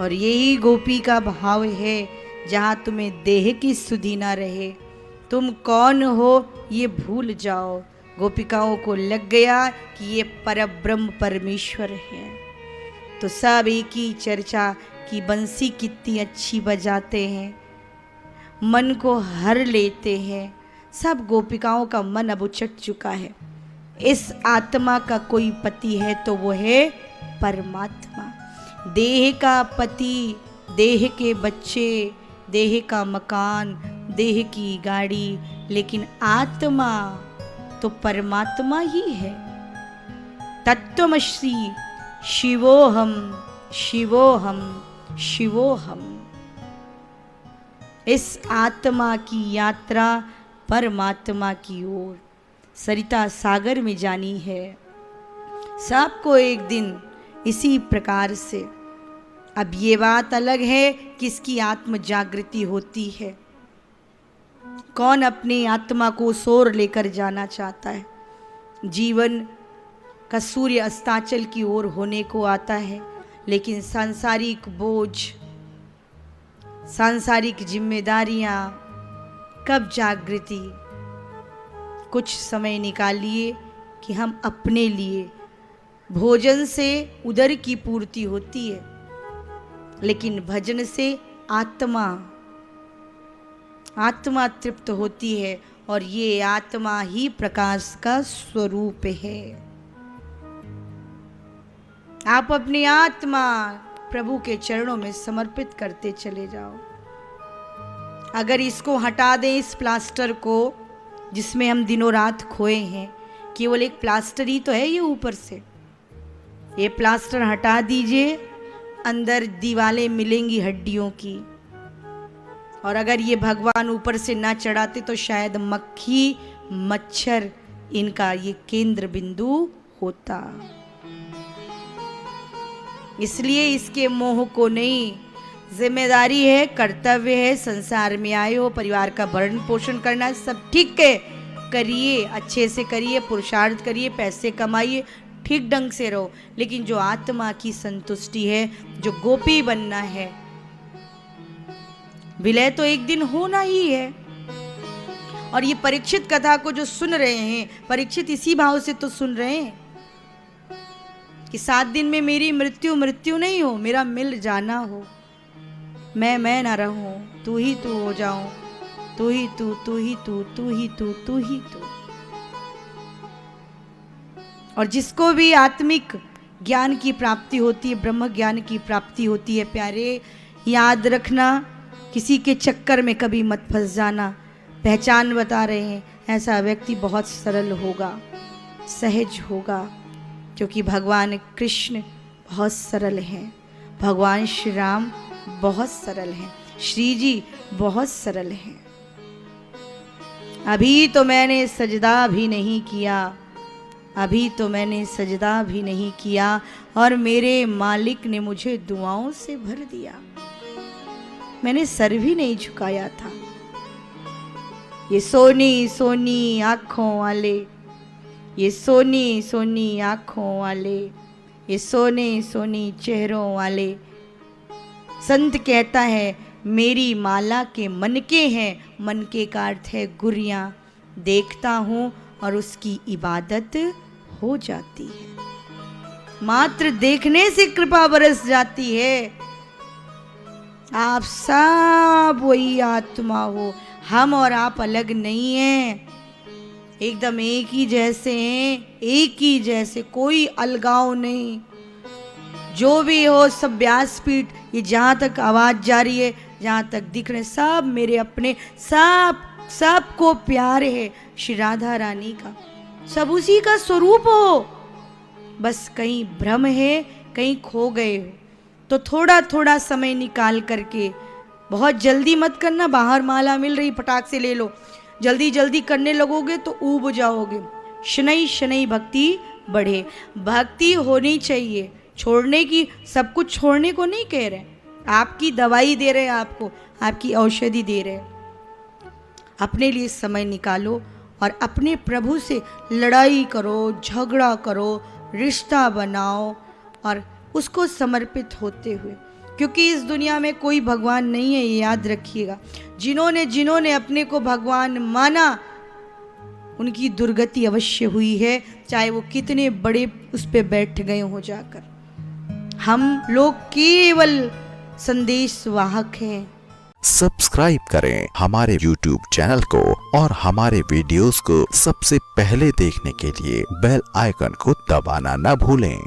और यही गोपी का भाव है, जहाँ तुम्हें देह की सुधि ना रहे, तुम कौन हो ये भूल जाओ। गोपिकाओं को लग गया कि ये परब्रह्म परमेश्वर है, तो सब एक ही चर्चा कि बंसी कितनी अच्छी बजाते हैं, मन को हर लेते हैं। सब गोपिकाओं का मन अब उचट चुका है। इस आत्मा का कोई पति है तो वो है परमात्मा। देह का पति, देह के बच्चे, देह का मकान, देह की गाड़ी, लेकिन आत्मा तो परमात्मा ही है। तत्वमसि शिवोहम शिवोहम शिवोहम। इस आत्मा की यात्रा परमात्मा की ओर सरिता सागर में जानी है सबको एक दिन इसी प्रकार से। अब ये बात अलग है किसकी आत्म जागृति होती है, कौन अपनी आत्मा को सोर लेकर जाना चाहता है। जीवन का सूर्य अस्ताचल की ओर होने को आता है, लेकिन सांसारिक बोझ, सांसारिक जिम्मेदारियां, कब जागृति। कुछ समय निकालिए कि हम अपने लिए, भोजन से उदर की पूर्ति होती है, लेकिन भजन से आत्मा तृप्त होती है, और ये आत्मा ही प्रकाश का स्वरूप है। आप अपनी आत्मा प्रभु के चरणों में समर्पित करते चले जाओ। अगर इसको हटा दें, इस प्लास्टर को जिसमें हम दिनों रात खोए हैं, केवल एक प्लास्टर ही तो है ये ऊपर से, ये प्लास्टर हटा दीजिए, अंदर दीवारें मिलेंगी हड्डियों की। और अगर ये भगवान ऊपर से ना चढ़ाते तो शायद मक्खी मच्छर इनका ये केंद्र बिंदु होता। इसलिए इसके मोह को नहीं, जिम्मेदारी है, कर्तव्य है, संसार में आए हो, परिवार का भरण पोषण करना, सब ठीक है, करिए, अच्छे से करिए, पुरुषार्थ करिए, पैसे कमाइए, ठीक ढंग से रहो। लेकिन जो आत्मा की संतुष्टि है, जो गोपी बनना है, विलय तो एक दिन होना ही है। और ये परीक्षित कथा को जो सुन रहे हैं, परीक्षित इसी भाव से तो सुन रहे हैं कि 7 दिन में मेरी मृत्यु नहीं हो, मेरा मिल जाना हो, मैं ना रहूं, तू ही तू हो जाऊं, तू ही तू, तू ही तू, तू ही तू, तू ही तू। और जिसको भी आत्मिक ज्ञान की प्राप्ति होती है, ब्रह्म ज्ञान की प्राप्ति होती है, प्यारे याद रखना, किसी के चक्कर में कभी मत फंस जाना। पहचान बता रहे हैं, ऐसा व्यक्ति बहुत सरल होगा, सहज होगा, क्योंकि भगवान कृष्ण बहुत सरल हैं, भगवान श्री राम बहुत सरल हैं, श्री जी बहुत सरल हैं। अभी तो मैंने सजदा भी नहीं किया, अभी तो मैंने सजदा भी नहीं किया, और मेरे मालिक ने मुझे दुआओं से भर दिया। मैंने सर भी नहीं झुकाया था। ये सोनी सोनी आँखों वाले, ये सोनी सोनी आँखों वाले, ये सोने सोनी चेहरों वाले। संत कहता है मेरी माला के मन के हैं, मन के का अर्थ है गुरियाँ, देखता हूँ और उसकी इबादत हो जाती है। मात्र देखने से कृपा बरस जाती है। आप सब वही आत्मा हो, हम और आप अलग नहीं हैं, एकदम एक ही जैसे हैं, एक ही जैसे, कोई अलगाव नहीं। जो भी हो सब व्यासपीठ, ये जहाँ तक आवाज़ जा रही है, जहाँ तक दिख रहे, सब मेरे अपने, सबको प्यार है श्री राधा रानी का, सब उसी का स्वरूप हो। बस कहीं भ्रम है, कहीं खो गए हो, तो थोड़ा थोड़ा समय निकाल करके, बहुत जल्दी मत करना। बाहर माला मिल रही, पटाख से ले लो, जल्दी जल्दी करने लगोगे तो ऊब जाओगे। शनै शनै भक्ति बढ़े, भक्ति होनी चाहिए, छोड़ने की, सब कुछ छोड़ने को नहीं कह रहे, आपकी दवाई दे रहे हैं, आपको आपकी औषधि दे रहे हैं। अपने लिए समय निकालो और अपने प्रभु से लड़ाई करो, झगड़ा करो, रिश्ता बनाओ, और उसको समर्पित होते हुए क्योंकि इस दुनिया में कोई भगवान नहीं है, ये याद रखिएगा। जिन्होंने जिन्होंने अपने को भगवान माना उनकी दुर्गति अवश्य हुई है, चाहे वो कितने बड़े उस पे बैठ गए हो जाकर। हम लोग केवल संदेश वाहक हैं। सब्सक्राइब करें हमारे YouTube चैनल को और हमारे वीडियोस को सबसे पहले देखने के लिए बेल आइकन को दबाना न भूलें।